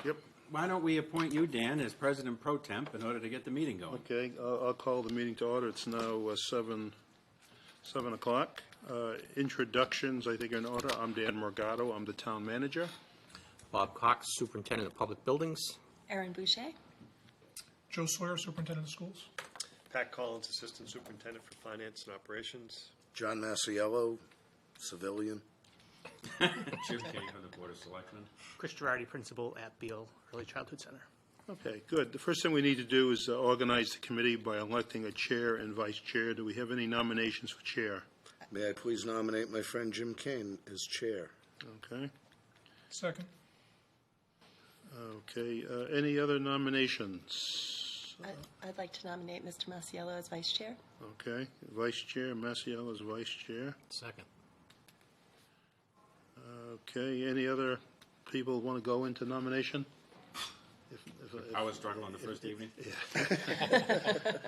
Yep. Why don't we appoint you, Dan, as President Pro Temp in order to get the meeting going? Okay, I'll call the meeting to order. It's now 7 o'clock. Introductions, I think, are in order. I'm Dan Morgado. I'm the town manager. Bob Cox, Superintendent of Public Buildings. Erin Boucher. Joe Sawyer, Superintendent of Schools. Pat Collins, Assistant Superintendent for Finance and Operations. John Masiello, civilian. Jim Kane from the Board of Selectmen. Chris Girardi, Principal at Beal Early Childhood Center. Okay, good. The first thing we need to do is organize the committee by electing a chair and vice chair. Do we have any nominations for chair? May I please nominate my friend Jim Kane as chair? Okay. Second. Okay, any other nominations? I'd like to nominate Mr. Masiello as vice chair. Okay, vice chair, Masiello as vice chair. Second. Okay, any other people want to go into nomination? I was struggling the first evening.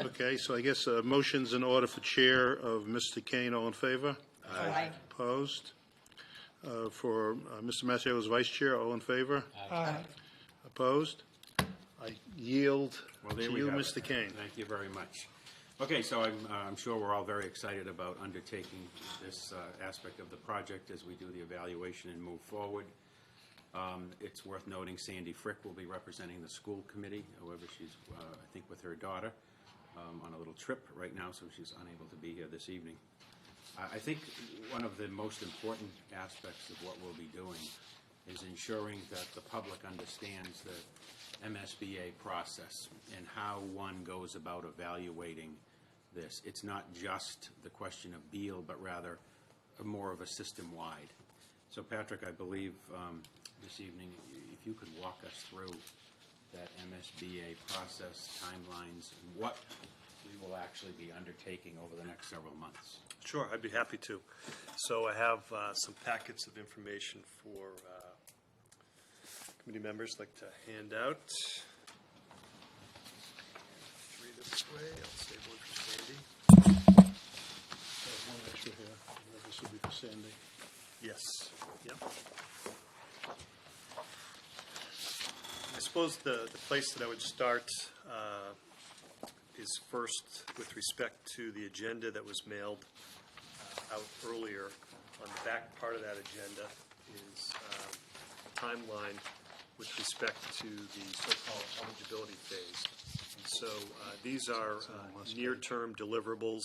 Okay, so I guess motion's in order for chair of Mr. Kane. All in favor? Aye. Opposed? For Mr. Masiello as vice chair, all in favor? Aye. Opposed? I yield Well, to there we you, have it. Mr. Kane. Thank you very much. Okay, so I'm sure we're all very excited about undertaking this aspect of the project as we do the evaluation and move forward. It's worth noting Sandy Frick will be representing the school committee. However, she's, I think, with her daughter on a little trip right now, so she's unable to be here this evening. I think one of the most important aspects of what we'll be doing is ensuring that the public understands the MSBA process and how one goes about evaluating this. It's not just the question of Beal, but rather more of a system-wide. So, Patrick, I believe this evening, if you could walk us through that MSBA process, timelines, and what we will actually be undertaking over the next several months. Sure, I'd be happy to. So I have some packets of information for committee members like to hand out. 3 this way. I'll save one for Sandy. One extra here. This will be for Sandy. Yes. Yep. I suppose the place that I would start is first with respect to the agenda that was mailed out earlier. On the back part of that agenda is a timeline with respect to the so-called eligibility phase. And so these are near-term deliverables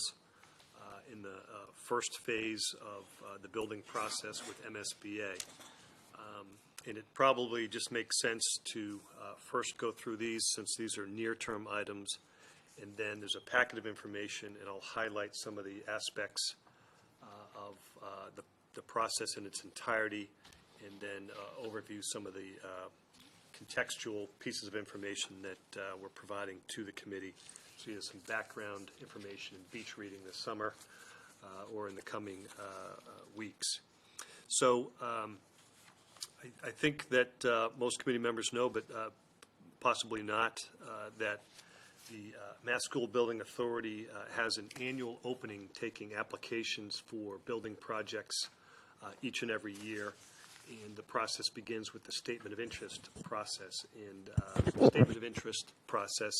in the first phase of the building process with MSBA. And it probably just makes sense to first go through these, since these are near-term items, and then there's a packet of information, and I'll highlight some of the aspects of the process in its entirety, and then overview some of the contextual pieces of information that we're providing to the committee. So you have some background information in beach reading this summer or in the coming weeks. So I think that most committee members know, but possibly not, that the Mass School Building Authority has an annual opening taking applications for building projects each and every year. And the process begins with the statement of interest process. And the statement of interest process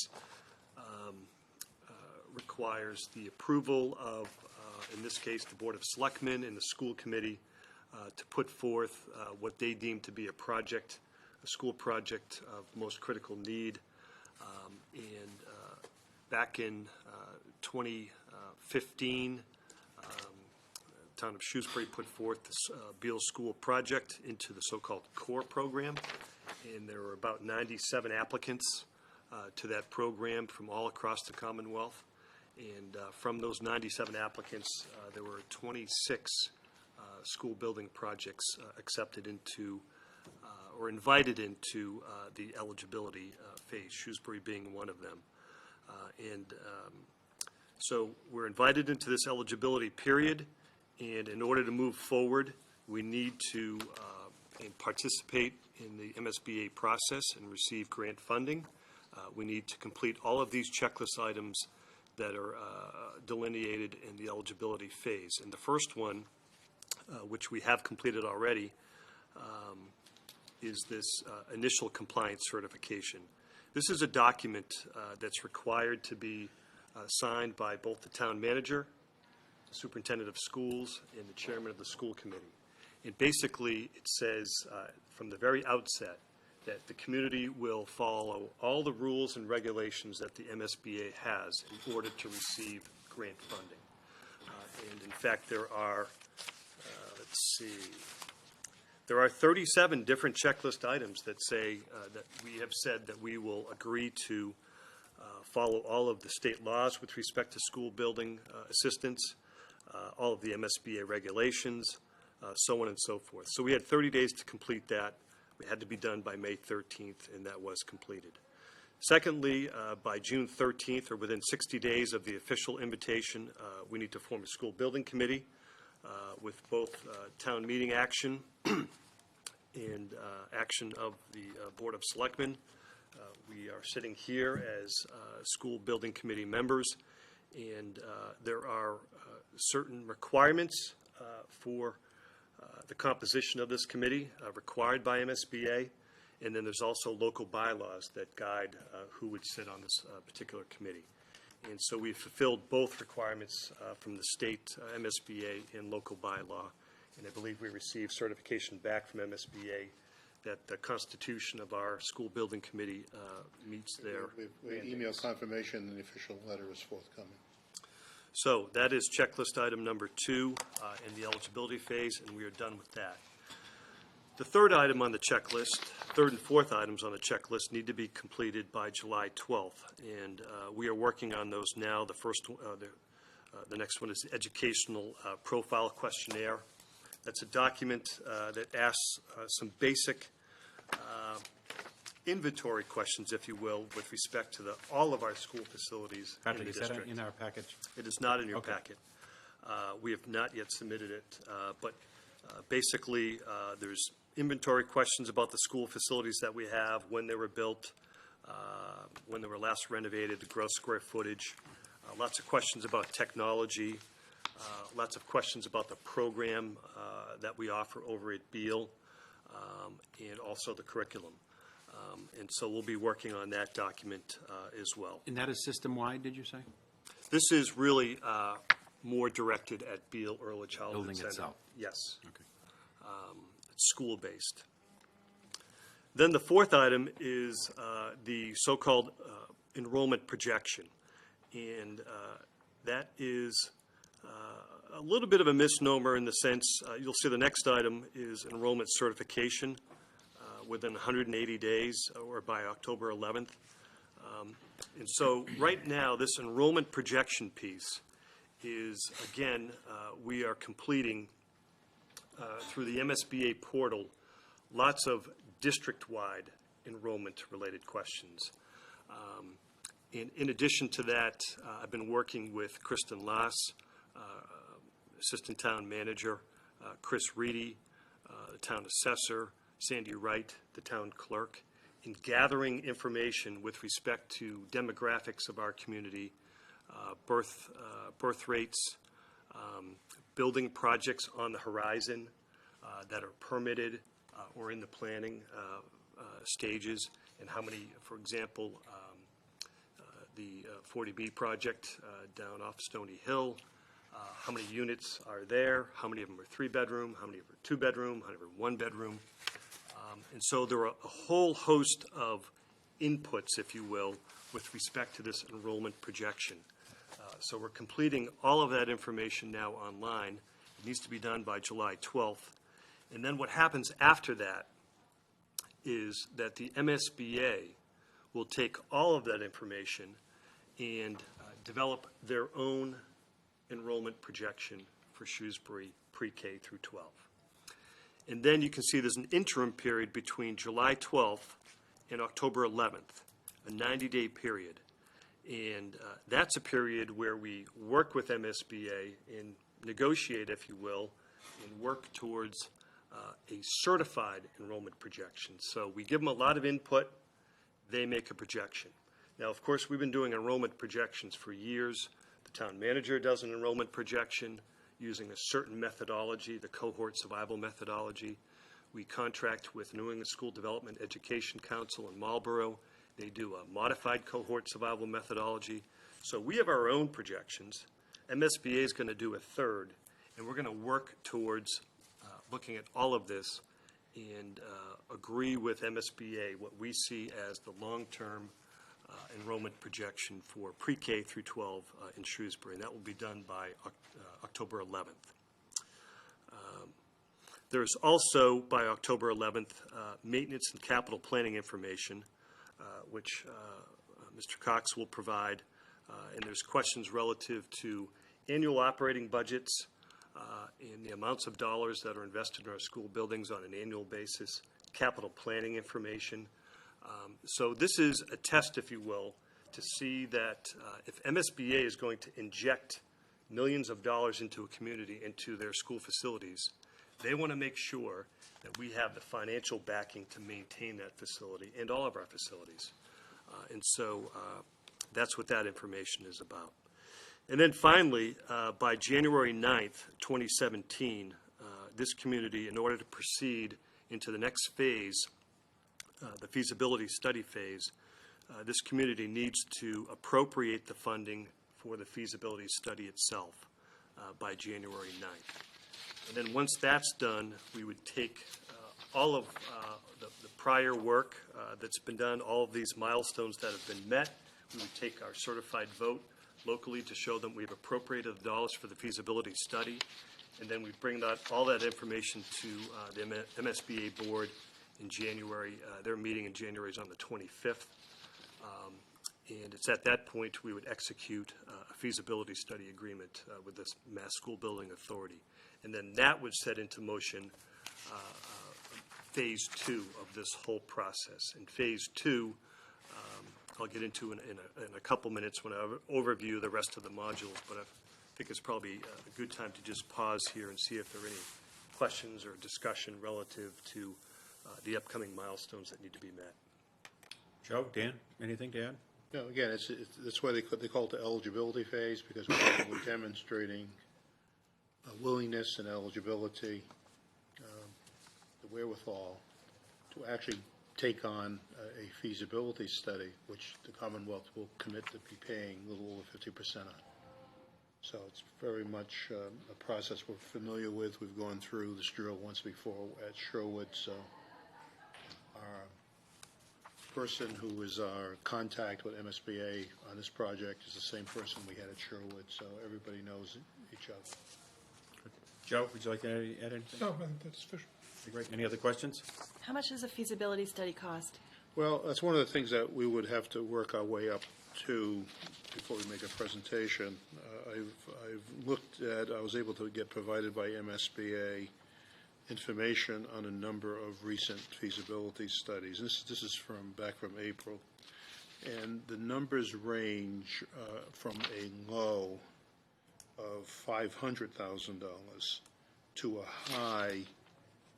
requires the approval of, in this case, the Board of Selectmen and the school committee to put forth what they deem to be a project, a school project of most critical need. And back in 2015, the town of Shrewsbury put forth this Beal School project into the so-called CORE program, and there were about 97 applicants to that program from all across the Commonwealth. And from those 97 applicants, there were 26 school building projects accepted into or invited into the eligibility phase, Shrewsbury being one of them. So we're invited into this eligibility period, and in order to move forward, we need to participate in the MSBA process and receive grant funding. We need to complete all of these checklist items that are delineated in the eligibility phase. And the first one, which we have completed already, is this initial compliance certification. This is a document that's required to be signed by both the town manager, superintendent of schools, and the chairman of the school committee. And basically, it says from the very outset that the community will follow all the rules and regulations that the MSBA has in order to receive grant funding. And in fact, there are, there are 37 different checklist items that say that we have said that we will agree to follow all of the state laws with respect to school building assistance, all of the MSBA regulations, so on and so forth. So we had 30 days to complete that. It had to be done by May 13th, and that was completed. Secondly, by June 13th, or within 60 days of the official invitation, we need to form a school building committee with both town meeting action and action of the Board of Selectmen. We are sitting here as school building committee members, and there are certain requirements for the composition of this committee required by MSBA, and then there's also local bylaws that guide who would sit on this particular committee. And so we've fulfilled both requirements from the state MSBA and local bylaw, and I believe we received certification back from MSBA that the constitution of our school building committee meets their We email confirmation, and the official letter is forthcoming. So that is checklist item number 2 in the eligibility phase, and we are done with that. The third item on the checklist, third and fourth items on the checklist need to be completed by July 12th, and we are working on those now. The first, the next one is the educational profile questionnaire. That's a document that asks some basic inventory questions, if you will, with respect to all of our school facilities in the Patrick, is that district. in our package? It is not in your Okay. packet. We have not yet submitted it, but basically, there's inventory questions about the school facilities that we have, when they were built, when they were last renovated, the gross square footage, lots of questions about technology, lots of questions about the program that we offer over at Beal, and also the curriculum. And so we'll be working on that document as well. And that is system-wide, did you say? This is really more directed at Beal Early Childhood Building Center. itself? Yes. Okay. It's school-based. Then the fourth item is the so-called enrollment projection. And that is a little bit of a misnomer in the sense, you'll see the next item is enrollment certification within 180 days or by October 11th. And so right now, this enrollment projection piece is, again, we are completing through the MSBA portal lots of district-wide enrollment-related questions. In addition to that, I've been working with Kristen Lass, Assistant Town Manager, Chris Reedy, the Town Assessor, Sandy Wright, the Town Clerk, in gathering information with respect to demographics of our community, birth rates, building projects on the horizon that are permitted or in the planning stages, and how many, for example, the 40B project down off Stony Hill, how many units are there, how many of them are 3-bedroom, how many of them are 2-bedroom, how many are 1-bedroom. And so there are a whole host of inputs, if you will, with respect to this enrollment projection. So we're completing all of that information now online. It needs to be done by July 12th. And then what happens after that is that the MSBA will take all of that information and develop their own enrollment projection for Shrewsbury pre-K through 12. And then you can see there's an interim period between July 12th and October 11th, a 90-day period. And that's a period where we work with MSBA and negotiate, if you will, and work towards a certified enrollment projection. So we give them a lot of input, they make a projection. Now, of course, we've been doing enrollment projections for years. The town manager does an enrollment projection using a certain methodology, the cohort survival methodology. We contract with New England School Development Education Council in Marlborough. They do a modified cohort survival methodology. So we have our own projections. MSBA is going to do a third, and we're going to work towards looking at all of this and agree with MSBA what we see as the long-term enrollment projection for pre-K through 12 in Shrewsbury, and that will be done by October 11th. There's also, by October 11th, maintenance and capital planning information, which Mr. Cox will provide, and there's questions relative to annual operating budgets and the amounts of dollars that are invested in our school buildings on an annual basis, capital planning information. So this is a test, if you will, to see that if MSBA is going to inject millions of dollars into a community, into their school facilities, they want to make sure that we have the financial backing to maintain that facility and all of our facilities. And so that's what that information is about. And then finally, by January 9th, 2017, this community, in order to proceed into the next phase, the feasibility study phase, this community needs to appropriate the funding for the feasibility study itself by January 9th. And then once that's done, we would take all of the prior work that's been done, all of these milestones that have been met. We would take our certified vote locally to show them we've appropriated the dollars for the feasibility study. And then we bring all that information to the MSBA board in January. Their meeting in January is on the 25th. And it's at that point we would execute a feasibility study agreement with this Mass School Building Authority. And then that would set into motion phase 2 of this whole process. And phase 2, I'll get into in a couple minutes when I overview the rest of the modules, but I think it's probably a good time to just pause here and see if there are any questions or discussion relative to the upcoming milestones that need to be met. Joe, Dan, anything to add? No, again, that's why they call it the eligibility phase, because we're demonstrating willingness and eligibility, the wherewithal to actually take on a feasibility study, which the Commonwealth will commit to be paying a little over 50% on. So it's very much a process we're familiar with. We've gone through this drill once before at Sherwood, so our person who is our contact with MSBA on this project is the same person we had at Sherwood, so everybody knows each other. Joe, would you like to add anything? No, I think that's sufficient. Okay, great. Any other questions? How much does a feasibility study cost? Well, that's one of the things that we would have to work our way up to before we make a presentation. I've looked at, I was able to get provided by MSBA information on a number of recent feasibility studies. This is back from April. And the numbers range from a low of $500,000 to a high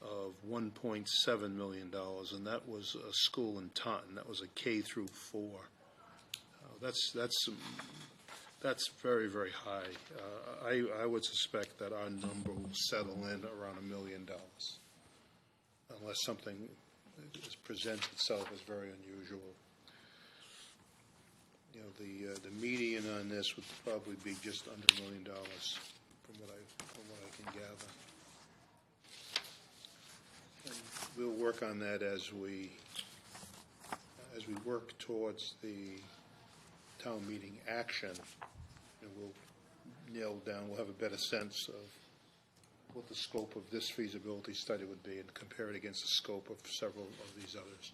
of $1.7 million, and that was a school in Taunton. That was a K through 4. That's very, very high. I would suspect that our number will settle in around $1 million, unless something presents itself as very unusual. You know, the median on this would probably be just under $1 million, from what I can gather. And we'll work on that as we work towards the town meeting action, and we'll nail down. We'll have a better sense of what the scope of this feasibility study would be, and compare it against the scope of several of these others.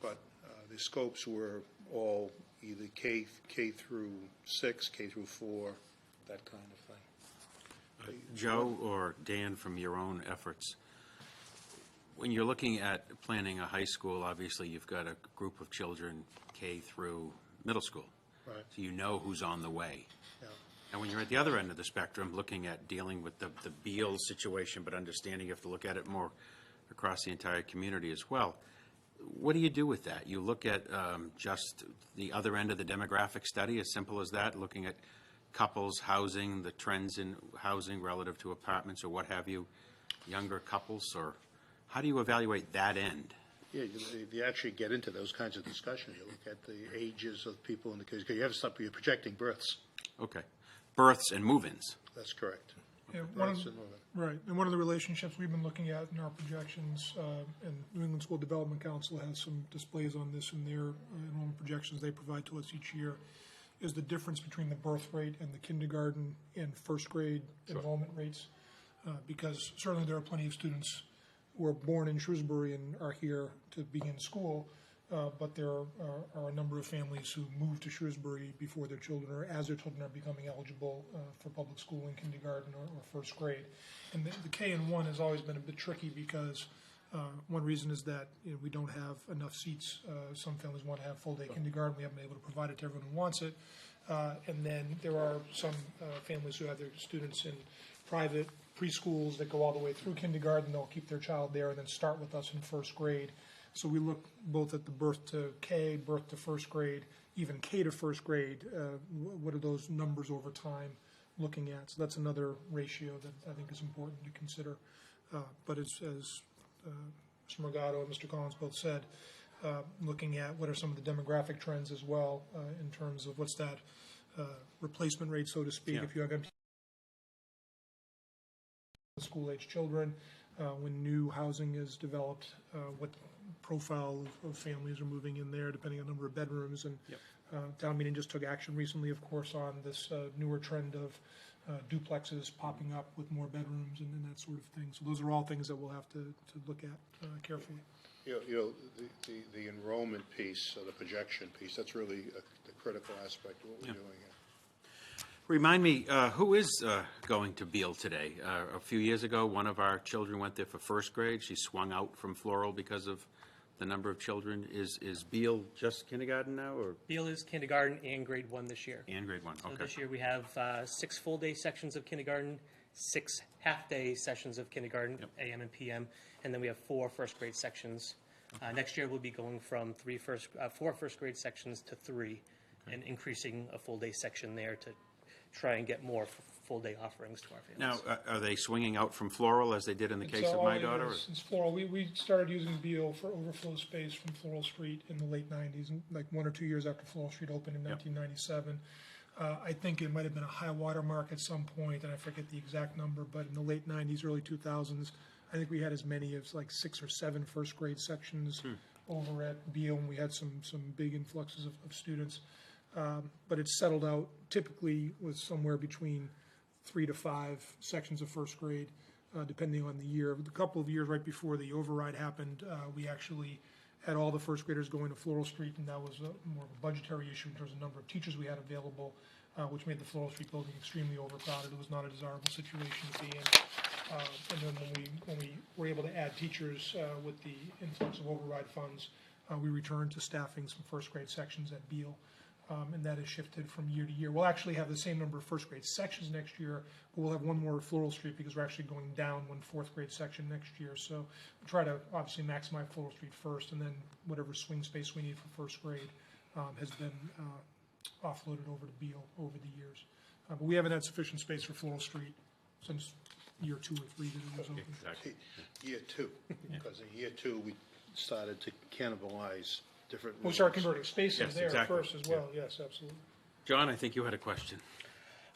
But the scopes were all either K through 6, K through 4, that kind of thing. Joe or Dan, from your own efforts, when you're looking at planning a high school, obviously you've got a group of children K through middle school. Right. So you know who's on the way. Yeah. And when you're at the other end of the spectrum, looking at dealing with the Beal situation, but understanding you have to look at it more across the entire community as well, what do you do with that? You look at just the other end of the demographic study, as simple as that, looking at couples, housing, the trends in housing relative to apartments or what have you, younger couples, or How do you evaluate that end? Yeah, you actually get into those kinds of discussions. You look at the ages of people in the case, because you have to stop, you're projecting births. Okay. Births and move-ins. That's correct. Yeah, one of Births the- and moving. Right, and one of the relationships we've been looking at in our projections, and New England School Development Council has some displays on this in their enrollment projections they provide to us each year, is the difference between the birth rate and the kindergarten and first grade enrollment rates. Because certainly there are plenty of students who are born in Shrewsbury and are here to begin school, but there are a number of families who move to Shrewsbury before their children, or as their children are becoming eligible for public school in kindergarten or first grade. And the K and 1 has always been a bit tricky because one reason is that we don't have enough seats. Some families want to have full-day kindergarten. We haven't been able to provide it to everyone who wants it. And then there are some families who have their students in private preschools that go all the way through kindergarten. They'll keep their child there and then start with us in first grade. So we look both at the birth to K, birth to first grade, even K to first grade. What are those numbers over time looking at? So that's another ratio that I think is important to consider. But as Mr. Morgado and Mr. Collins both said, looking at what are some of the demographic trends as well in terms of what's that replacement rate, so to speak, Yeah. if you have empty school-age children, when new housing is developed, what profile of families are moving in there, depending on the number of bedrooms. And town meeting just took action recently, of course, on this newer trend of duplexes popping up with more bedrooms and that sort of thing. So those are all things that we'll have to look at carefully. The enrollment piece, the projection piece, that's really the critical aspect of what we're doing here. Remind me, who is going to Beal today? A few years ago, one of our children went there for first grade. She swung out from Floral because of the number of children. Is Beal just kindergarten now, or Beal is kindergarten and grade 1 this year. and grade 1? So Okay. this year we have 6 full-day sections of kindergarten, 6 half-day sessions of kindergarten, AM and PM, and then we have 4 first-grade sections. Next year we'll be going from 4 first-grade sections to 3, and increasing a full-day section there to try and get more full-day offerings to our families. Now, are they swinging out from Floral as they did in the case of my daughter? or- It's Floral. We started using Beal for overflow space from Floral Street in the late 90s, and like 1 or 2 years after Floral Street opened in 1997. I think it might have been a high water mark at some point, and I forget the exact number, but in the late 90s, early 2000s, I think we had as many as like 6 or 7 first grade sections over at Beal, and we had some big influxes of students. But it's settled out typically with somewhere between 3 to 5 sections of first grade, depending on the year. A couple of years right before the override happened, we actually had all the first graders going to Floral Street, and that was more of a budgetary issue in terms of number of teachers we had available, which made the Floral Street building extremely overcrowded. It was not a desirable situation to be in. And then when we were able to add teachers with the influx of override funds, we returned to staffing some first grade sections at Beal. And that has shifted from year to year. We'll actually have the same number of first grade sections next year, but we'll have one more at Floral Street because we're actually going down 1 fourth grade section next year. So we'll try to obviously maximize Floral Street first, and then whatever swing space we need for first grade has been offloaded over to Beal over the years. But we haven't had sufficient space for Floral Street since year 2 or 3 that it was open. Exactly. Year 2, because in year 2, we started to cannibalize different. We started converting spaces Yes, there exactly. first as well. Yes, absolutely. John, I think you had a question.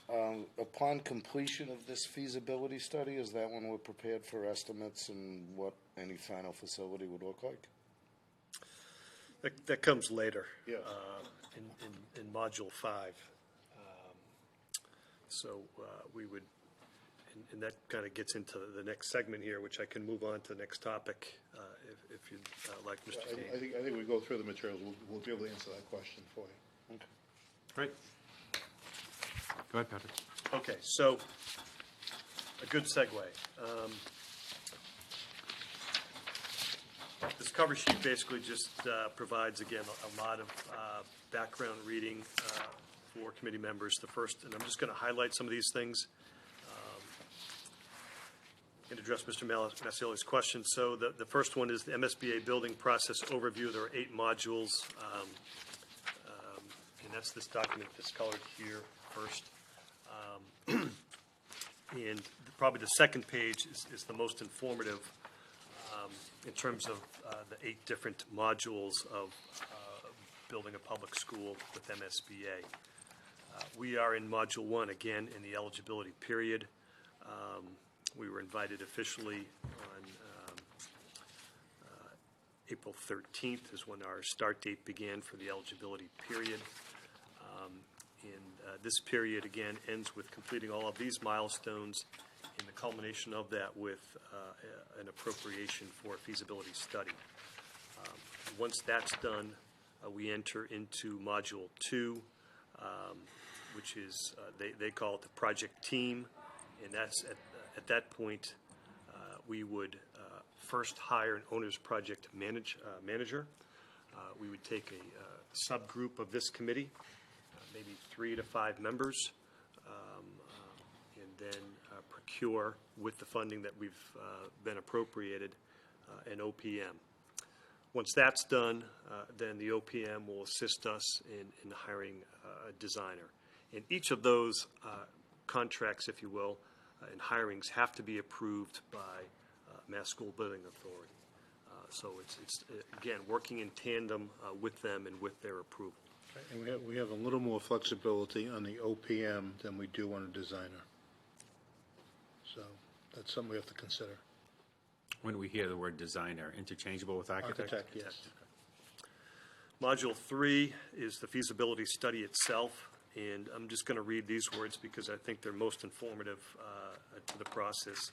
Upon completion of this feasibility study, is that when we're prepared for estimates and what any final facility would look like? That comes later. Yeah. In Module 5. So we would, and that kind of gets into the next segment here, which I can move on to the next topic if you'd like, Mr. I Kane. think we go through the materials, we'll be able to answer that question for you. Great. Go ahead, Patrick. Okay, so a good segue. This cover sheet basically just provides, again, a lot of background reading for committee members. The first, and I'm just going to highlight some of these things and address Mr. Masiello's question. So the first one is the MSBA building process overview. There are 8 modules, and that's this document that's colored here first. And probably the second page is the most informative. in terms of the 8 different modules of building a public school with MSBA. We are in Module 1, again, in the eligibility period. We were invited officially on April 13th is when our start date began for the eligibility period. And this period, again, ends with completing all of these milestones, and the culmination of that with an appropriation for a feasibility study. Once that's done, we enter into Module 2, which is, they call it the project team, and that's at that point, we would first hire an owner's project manager. We would take a subgroup of this committee, maybe 3 to 5 members, and then procure with the funding that we've been appropriated an OPM. Once that's done, then the OPM will assist us in hiring a designer. And each of those contracts, if you will, and hirings have to be approved by Mass School Building Authority. So it's again, working in tandem with them and with their approval. And we have a little more flexibility on the OPM than we do on a designer. So that's something we have to consider. When we hear the word designer, interchangeable with architect? Architect, yes. Module 3 is the feasibility study itself, and I'm just going to read these words because I think they're most informative to the process.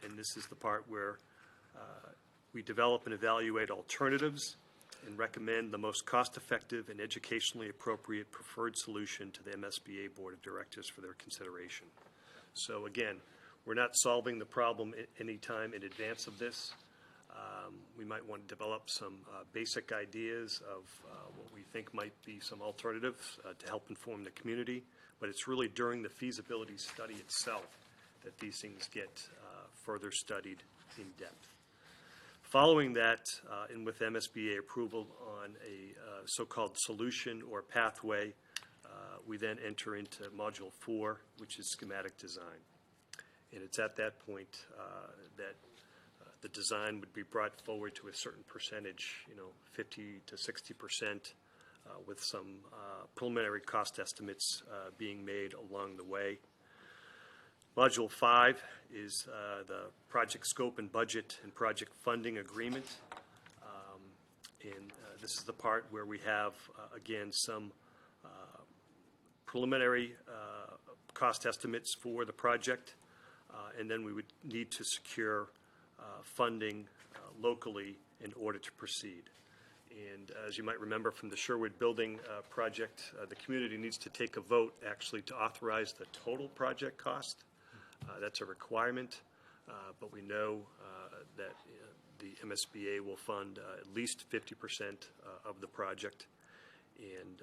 And this is the part where we develop and evaluate alternatives and recommend the most cost-effective and educationally appropriate preferred solution to the MSBA Board of Directors for their consideration. So again, we're not solving the problem any time in advance of this. We might want to develop some basic ideas of what we think might be some alternatives to help inform the community, but it's really during the feasibility study itself that these things get further studied in depth. Following that, and with MSBA approval on a so-called solution or pathway, we then enter into Module 4, which is schematic design. And it's at that point that the design would be brought forward to a certain percentage, 50 to 60%, with some preliminary cost estimates being made along the way. Module 5 is the project scope and budget and project funding agreement. And this is the part where we have, again, some preliminary cost estimates for the project, and then we would need to secure funding locally in order to proceed. And as you might remember from the Sherwood Building project, the community needs to take a vote actually to authorize the total project cost. That's a requirement, but we know that the MSBA will fund at least 50% of the project, and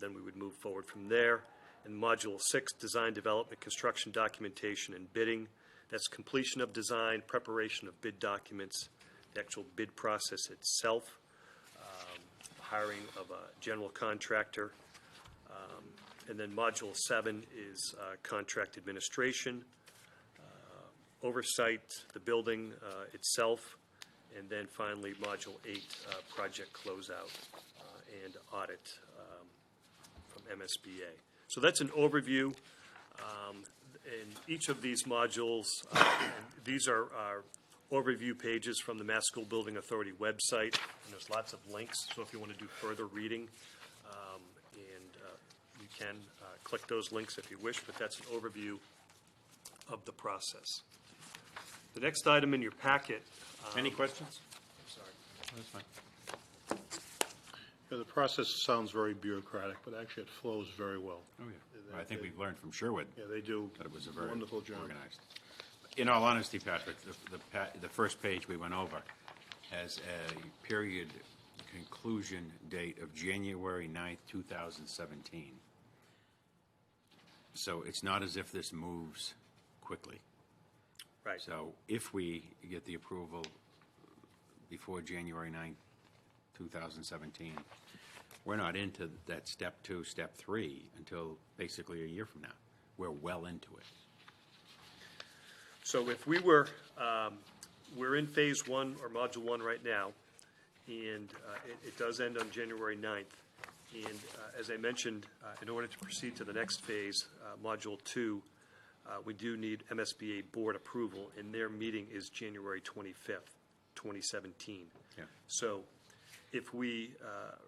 then we would move forward from there. In Module 6, design, development, construction, documentation, and bidding. That's completion of design, preparation of bid documents, the actual bid process itself, hiring of a general contractor. And then Module 7 is contract administration, oversight, the building itself, and then finally Module 8, project closeout and audit from MSBA. So that's an overview. In each of these modules, these are overview pages from the Mass School Building Authority website, and there's lots of links, so if you want to do further reading, you can click those links if you wish, but that's an overview of the process. The next item in your packet. Any questions? I'm sorry. That's fine. Yeah, the process sounds very bureaucratic, but actually it flows very well. Oh, yeah. I think we've learned from Sherwood Yeah, they do that it was a a very wonderful job. organized. In all honesty, Patrick, the first page we went over has a period conclusion date of January 9th, 2017. So it's not as if this moves quickly. Right. So if we get the approval before January 9th, 2017, we're not into that step 2, step 3 until basically a year from now. We're well into it. So if we were we're in phase one, or module one right now, and it does end on January 9th. And as I mentioned, in order to proceed to the next phase, module two, we do need MSBA board approval, and their meeting is January 25th, 2017. Yeah. So if we are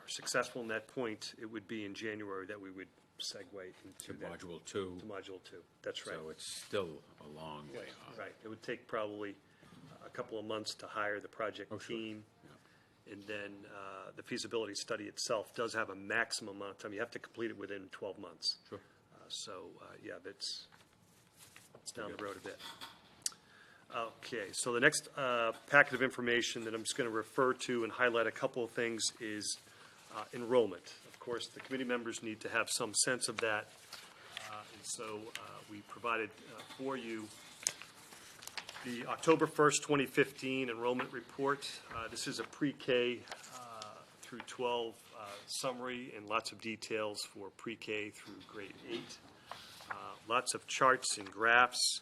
successful in that point, it would be in January that we would segue To into that. module two, To module two, that's right. so it's still a long way off. Right, it would take probably a couple of months to hire the project Oh, sure. team. And then the feasibility study itself does have a maximum amount of time. You have to complete it within 12 months. Sure. So, yeah, it's down the road a bit. Okay, so the next packet of information that I'm just going to refer to and highlight a couple of things is enrollment. Of course, the committee members need to have some sense of that. And so we provided for you the October 1st, 2015 enrollment report. This is a pre-K through 12 summary and lots of details for pre-K through grade 8. Lots of charts and graphs,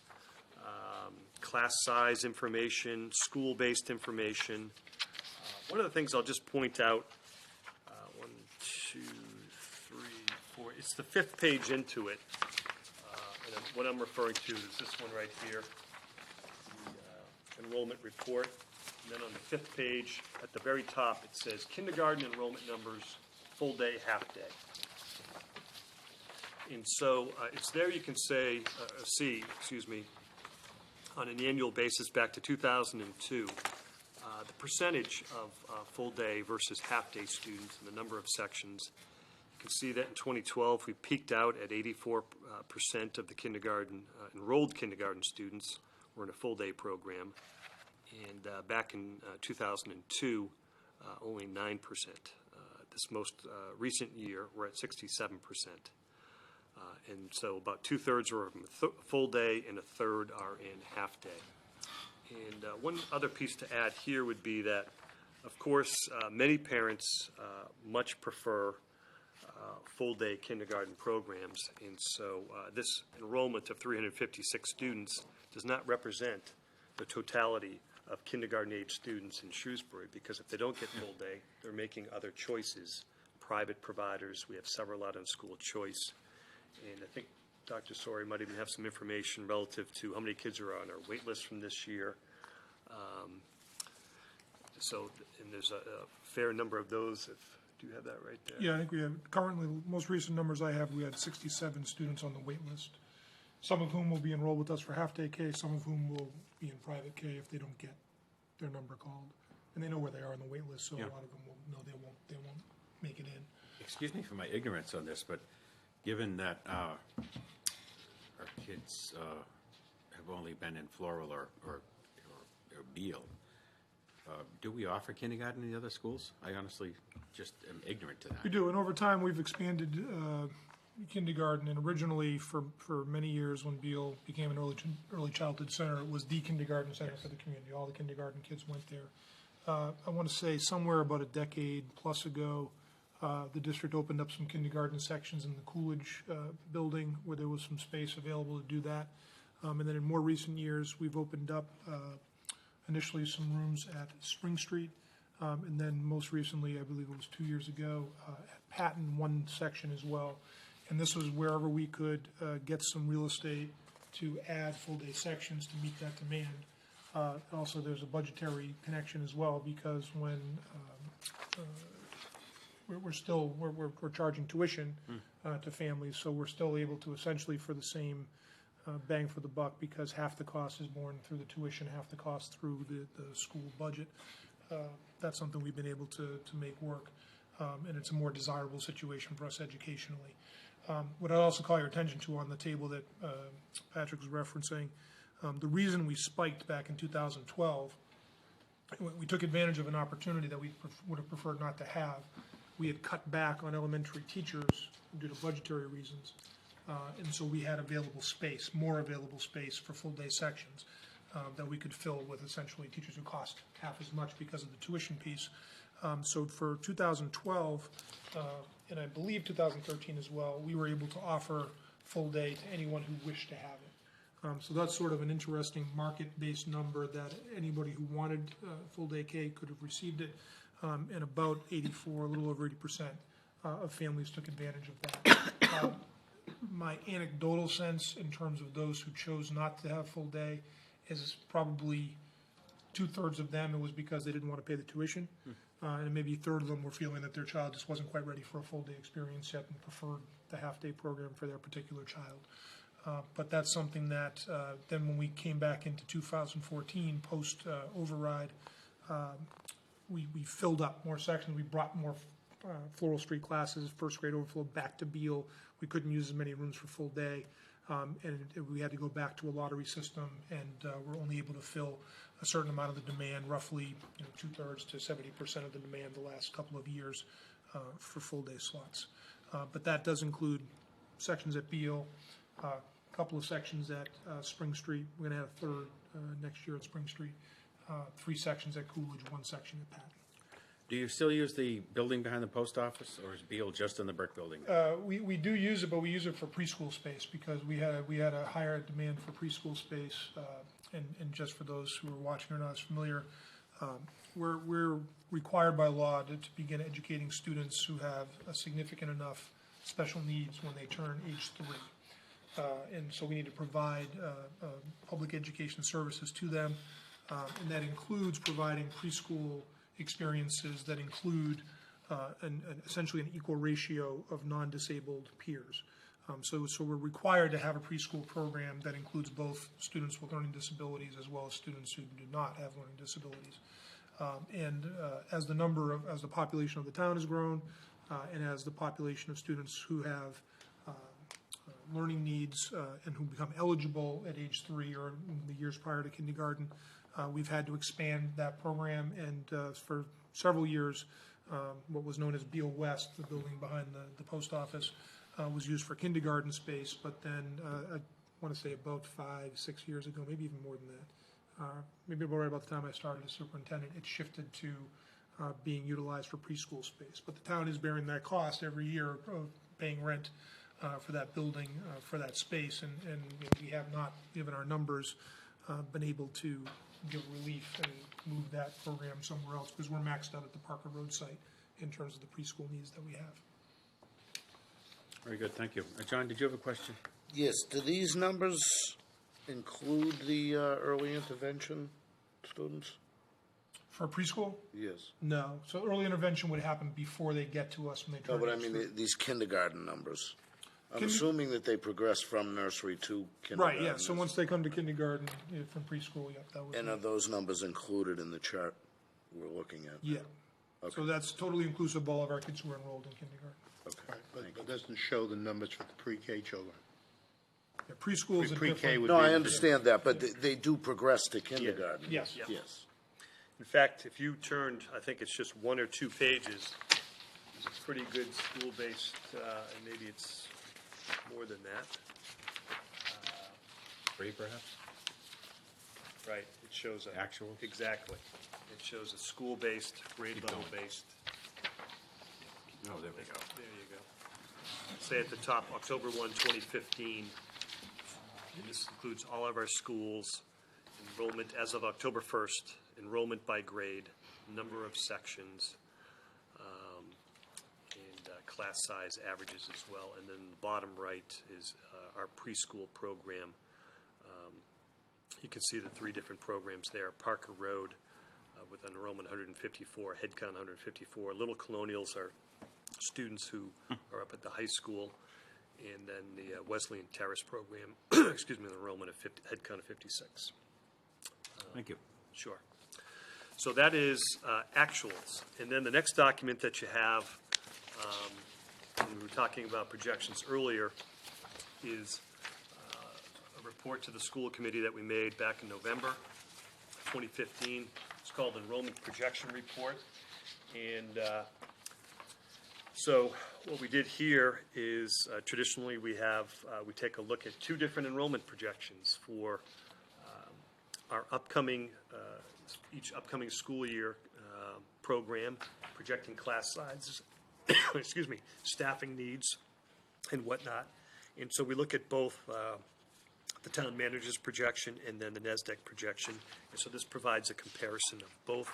class size information, school-based information. One of the things I'll just point out, 1, 2, 3, 4, it's the 5th page into it. And what I'm referring to is this one right here, the enrollment report. And then on the 5th page, at the very top, it says kindergarten enrollment numbers, full day, half day. And so it's there you can see, on an annual basis back to 2002, the percentage of full-day versus half-day students and the number of sections. You can see that in 2012, we peaked out at 84% of the kindergarten, enrolled kindergarten students were in a full-day program. And back in 2002, only 9%. This most recent year, we're at 67%. And so about 2/3 are in full day and 1/3 are in half day. And one other piece to add here would be that, of course, many parents much prefer full-day kindergarten programs. And so this enrollment of 356 students does not represent the totality of kindergarten-age students in Shrewsbury, because if they don't get full day, they're making other choices, private providers. We have several out on school choice. And I think Dr. Sori might even have some information relative to how many kids are on our wait list from this year. And there's a fair number of those. Do you have that right there? Yeah, I think we have, currently, most recent numbers I have, we had 67 students on the wait list, some of whom will be enrolled with us for half-day K, some of whom will be in private K if they don't get their number called. And they know where they are on the wait list, so Yeah. a lot of them will know they won't make it in. Excuse me for my ignorance on this, but given that our kids have only been in Floral or Beal, do we offer kindergarten in the other schools? I honestly just am ignorant to that. We do, and over time, we've expanded kindergarten, and originally, for many years, when Beal became an early childhood center, it was the kindergarten center for the community. All the kindergarten kids went there. I want to say somewhere about a decade plus ago, the district opened up some kindergarten sections in the Coolidge building where there was some space available to do that. And then in more recent years, we've opened up initially some rooms at Spring Street, and then most recently, I believe it was 2 years ago, at Patton, one section as well. And this was wherever we could get some real estate to add full-day sections to meet that demand. Also, there's a budgetary connection as well, because when we're charging tuition to families, so we're still able to essentially, for the same bang for the buck, because half the cost is borne through the tuition, half the cost through the school budget. That's something we've been able to make work, and it's a more desirable situation for us educationally. What I'd also call your attention to on the table that Patrick was referencing, the reason we spiked back in 2012, we took advantage of an opportunity that we would have preferred not to have. We had cut back on elementary teachers due to budgetary reasons. And so we had available space, more available space for full-day sections that we could fill with essentially teachers who cost half as much because of the tuition piece. So for 2012, and I believe 2013 as well, we were able to offer full day to anyone who wished to have So that's sort of an interesting market-based number that anybody who wanted full-day K could have received it, and about 84, a little over 80% of families took advantage of that. My anecdotal sense in terms of those who chose not to have full day is probably 2/3 of them, it was because they didn't want to pay the tuition. And maybe a third of them were feeling that their child just wasn't quite ready for a full day experience yet and preferred the half-day program for their particular child. But that's something that then when we came back into 2014, post-override, we filled up more sections. We brought more Floral Street classes, first grade overflow back to Beal. We couldn't use as many rooms for full day, and we had to go back to a lottery system, and we're only able to fill a certain amount of the demand, roughly 2/3 to 70% of the demand the last couple of years for full day slots. But that does include sections at Beal, a couple of sections at Spring Street. We're going to have a third next year at Spring Street, 3 sections at Coolidge, 1 section at Patton. Do you still use the building behind the post office, or is Beal just in the brick building? We do use it, but we use it for preschool space because we had a higher demand for preschool space. And just for those who are watching or not as familiar, we're required by law to begin educating students who have a significant enough special needs when they turn age 3. And so we need to provide public education services to them, and that includes providing preschool experiences that include essentially an equal ratio of non-disabled peers. So we're required to have a preschool program that includes both students with learning disabilities as well as students who do not have learning disabilities. As the population of the town has grown, and as the population of students who have learning needs and who become eligible at age 3 or in the years prior to kindergarten, we've had to expand that program, and for several years, what was known as Beal West, the building behind the post office, was used for kindergarten space, but then I want to say about 5-6 years ago, maybe even more than that, maybe right about the time I started as superintendent, it shifted to being utilized for preschool space. But the town is bearing that cost every year of paying rent for that building, for that space, and we have not, given our numbers, been able to give relief and move that program somewhere else because we're maxed out at the Parker Road site in terms of the preschool needs that we have. Very good, thank you. John, did you have a question? Yes, do these numbers include the early intervention students? For preschool? Yes. No. So early intervention would happen before they get to us when they No, turn but I age mean, 3. these kindergarten numbers. I'm assuming that they progress from nursery to kindergarten. Right, yeah, so once they come to kindergarten from preschool, yeah, that would And be, are those numbers included in the chart we're looking at? yeah. Okay. So that's totally inclusive of all of our kids who are enrolled in kindergarten. Okay, Right, but thank you. it doesn't show the numbers for the pre-K children. Yeah, preschool is a Pre-K different. would No, be I the- understand that, but they do progress to kindergarten? Yes. Yeah. Yes. In fact, if you turned, I think it's just 1 or 2 pages, it's a pretty good school-based, and maybe it's more than that. 3, perhaps? Right, it shows a. Actuals? Exactly. It shows a school-based, grade level-based. Oh, there we go. There you go. Say at the top, October 1, 2015. And this includes all of our schools, enrollment as of October 1st, enrollment by grade, number of sections, and class size averages as well. And then the bottom right is our preschool program. You can see the 3 different programs there. Parker Road with enrollment 154, head count 154. Little Colonials are students who are up at the high school. And then the Wesleyan Terrace program, excuse me, enrollment of head count of 56. Thank you. Sure. So that is actuals. And then the next document that you have, and we were talking about projections earlier, is a report to the school committee that we made back in November 2015. It's called Enrollment Projection Report. And so what we did here is traditionally we take a look at 2 different enrollment projections for our upcoming, each upcoming school year program, projecting class sizes, excuse me, staffing needs and whatnot. And so we look at both the town manager's projection and then the NASDAQ projection. And so this provides a comparison of both.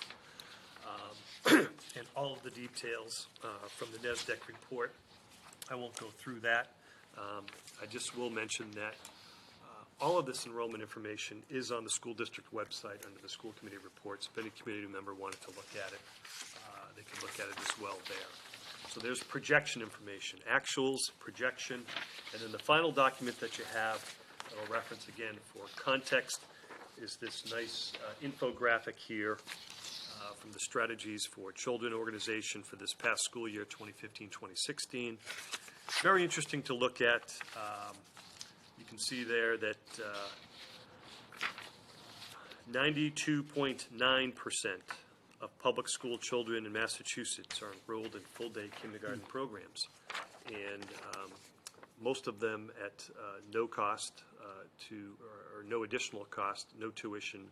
And all of the details from the NASDAQ report. I won't go through that. I just will mention that all of this enrollment information is on the school district website under the school committee reports. If any community member wanted to look at it, they can look at it as well there. So there's projection information, actuals, projection, and then the final document that you have, that I'll reference again for context, is this nice infographic here from the Strategies for Children organization for this past school year, 2015-2016. Very interesting to look at. You can see there that 92.9% of public school children in Massachusetts are enrolled in full-day kindergarten programs, and most of them at no cost or no additional cost, no tuition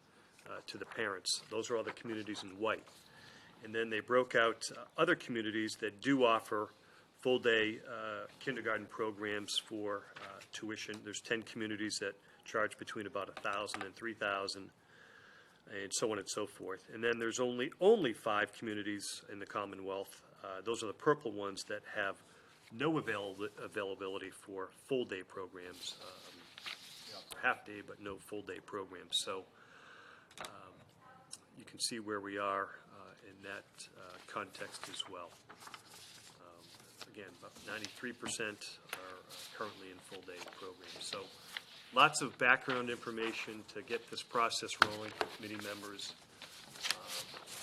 to the parents. Those are all the communities in white. And then they broke out other communities that do offer full-day kindergarten programs for tuition. There's 10 communities that charge between about $1,000 and $3,000, and so on and so forth. And then there's only 5 communities in the Commonwealth. Those are the purple ones that have no availability for full-day programs, half-day but no full-day programs. So you can see where we are in that context as well. Again, about 93% are currently in full-day programs. So lots of background information to get this process rolling for committee members.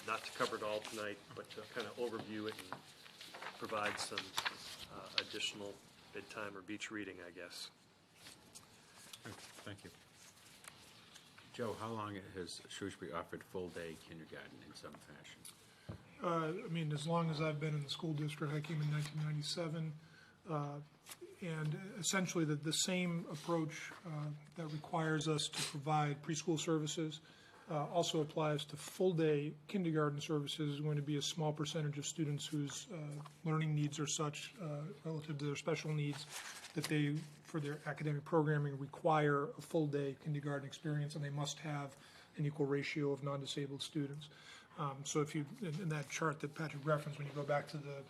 Not to cover it all tonight, but to kind of overview it and provide some additional bedtime or beach reading, I guess. Thank you. Joe, how long has Shrewsbury offered full-day kindergarten in some fashion? I mean, as long as I've been in the school district, I came in 1997, and essentially the same approach that requires us to provide preschool services also applies to full-day kindergarten services. Is going to be a small percentage of students whose learning needs are such relative to their special needs that they, for their academic programming, require a full-day kindergarten experience, and they must have an equal ratio of non-disabled students. So if you, in that chart that Patrick referenced, when you go back to the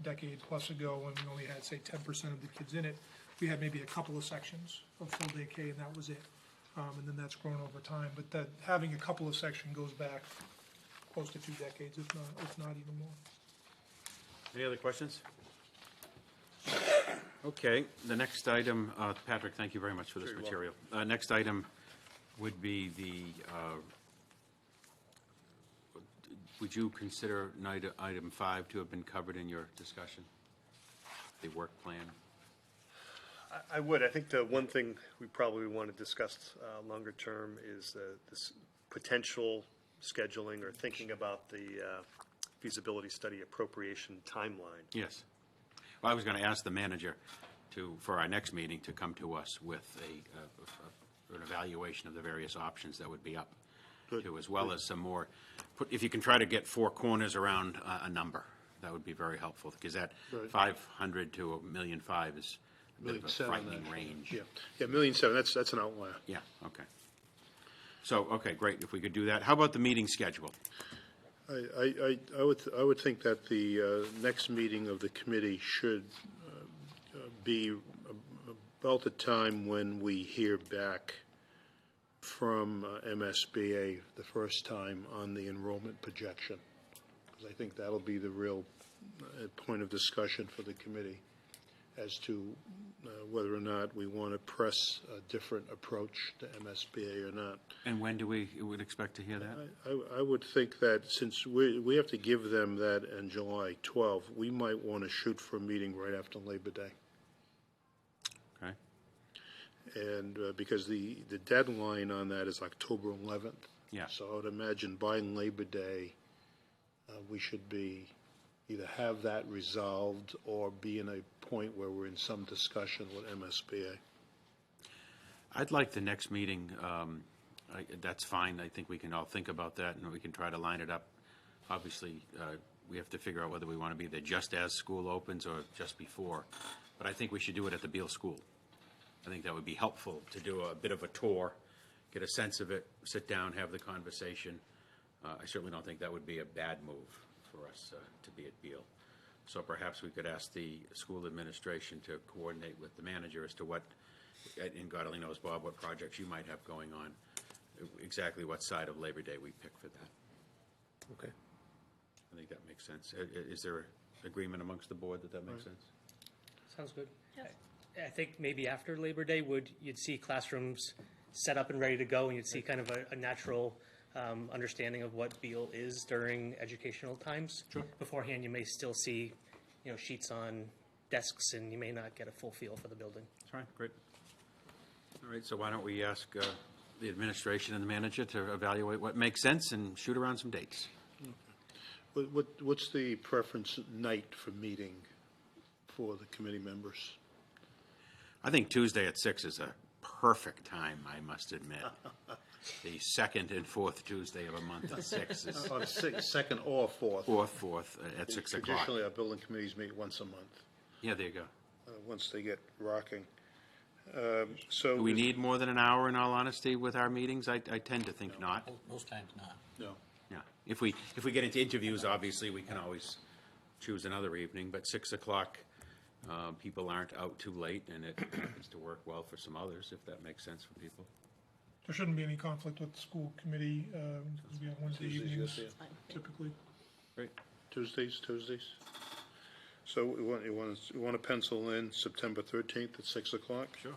decade plus ago when we only had, say, 10% of the kids in it, we had maybe a couple of sections of full-day K, and that was it. And then that's grown over time. But that having a couple of sections goes back close to 2 decades, if not even more. Any other questions? Okay, the next item, Patrick, thank you very much for this material. Next item would be the, would you consider item 5 to have been covered in your discussion? The work plan? I would. I think the one thing we probably want to discuss longer term is this potential scheduling or thinking about the feasibility study appropriation timeline. Yes. Well, I was going to ask the manager to, for our next meeting, to come to us with an evaluation of the various options that would be up to, as well as some more. If you can try to get 4 corners around a number, that would be very helpful, because that 500 to $1.5 million is a bit of a frightening range. Yeah, $1.7 million. That's an outlier. Yeah. Okay. So, okay, great. If we could do that. How about the meeting schedule? I would think that the next meeting of the committee should be about the time when we hear back from MSBA the first time on the enrollment projection, because I think that'll be the real point of discussion for the committee as to whether or not we want to press a different approach to MSBA or not. And when do we would expect to hear that? I would think that since we have to give them that on July 12th, we might want to shoot for a meeting right after Labor Day. Okay. And because the deadline on that is October 11th. Yeah. So I would imagine by Labor Day, we should be either have that resolved or be in a point where we're in some discussion with MSBA. I'd like the next meeting, that's fine. I think we can all think about that, and we can try to line it up. Obviously, we have to figure out whether we want to be there just as school opens or just before. But I think we should do it at the Beal School. I think that would be helpful to do a bit of a tour, get a sense of it, sit down, have the conversation. I certainly don't think that would be a bad move for us to be at Beal. So perhaps we could ask the school administration to coordinate with the manager as to what, and God only knows, Bob, what projects you might have going on, exactly what side of Labor Day we pick for that. Okay. I think that makes sense. Is there agreement amongst the board that that makes sense? Sounds good. Yes. I think maybe after Labor Day, you'd see classrooms set up and ready to go, and you'd see kind of a natural understanding of what Beal is during educational times. Sure. Beforehand, you may still see, sheets on desks, and you may not get a full feel for the building. That's right, great. All right, so why don't we ask the administration and the manager to evaluate what makes sense and shoot around some dates. What's the preference night for meeting for the committee members? I think Tuesday at 6 is a perfect time, I must admit. The second and fourth Tuesday of a month at 6 is On second or fourth? fourth at 6 o'clock. Traditionally, our building committees meet once a month, Yeah, there you go. once they get rocking. So. Do we need more than an hour, in all honesty, with our meetings? I tend to think not. Most times not. No. Yeah, if we get into interviews, obviously, we can always choose another evening, but 6 o'clock, people aren't out too late, and it happens to work well for some others, if that makes sense for people. There shouldn't be any conflict with the school committee, because we have Wednesday Tuesdays, evenings yes, yeah. typically. Great. Tuesdays. So you want to pencil in September 13th at 6 o'clock? Sure.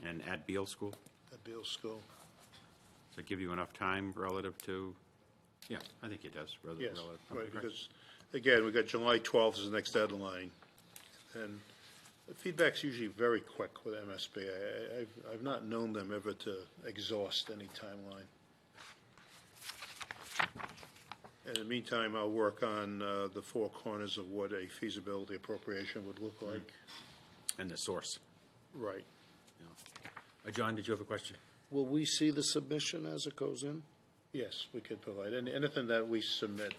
And at Beal School? At Beal School. Does it give you enough time relative to, yeah, I think it does. Yes, relative- right, okay, great. because, again, we got July 12th is the next deadline. And the feedback's usually very quick with MSB. I've not known them ever to exhaust any timeline. In the meantime, I'll work on the four corners of what a feasibility appropriation would look like. And the source. Right. Yeah. John, did you have a question? Will we see the submission as it goes in? Yes, we could provide. Anything that we submit,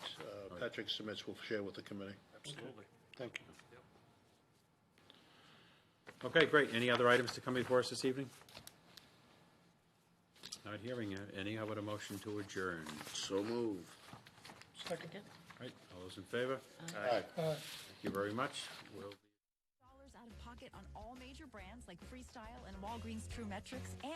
Patrick submits, we'll share with the committee. Absolutely. Thank you. Okay, great. Any other items to come before us this evening? Not hearing any. How about a motion to adjourn? So move. Second. Right, all those in favor? Aye. Thank you very much. We'll Dollars out of pocket on all major brands like Freestyle and Walgreens True Metrics and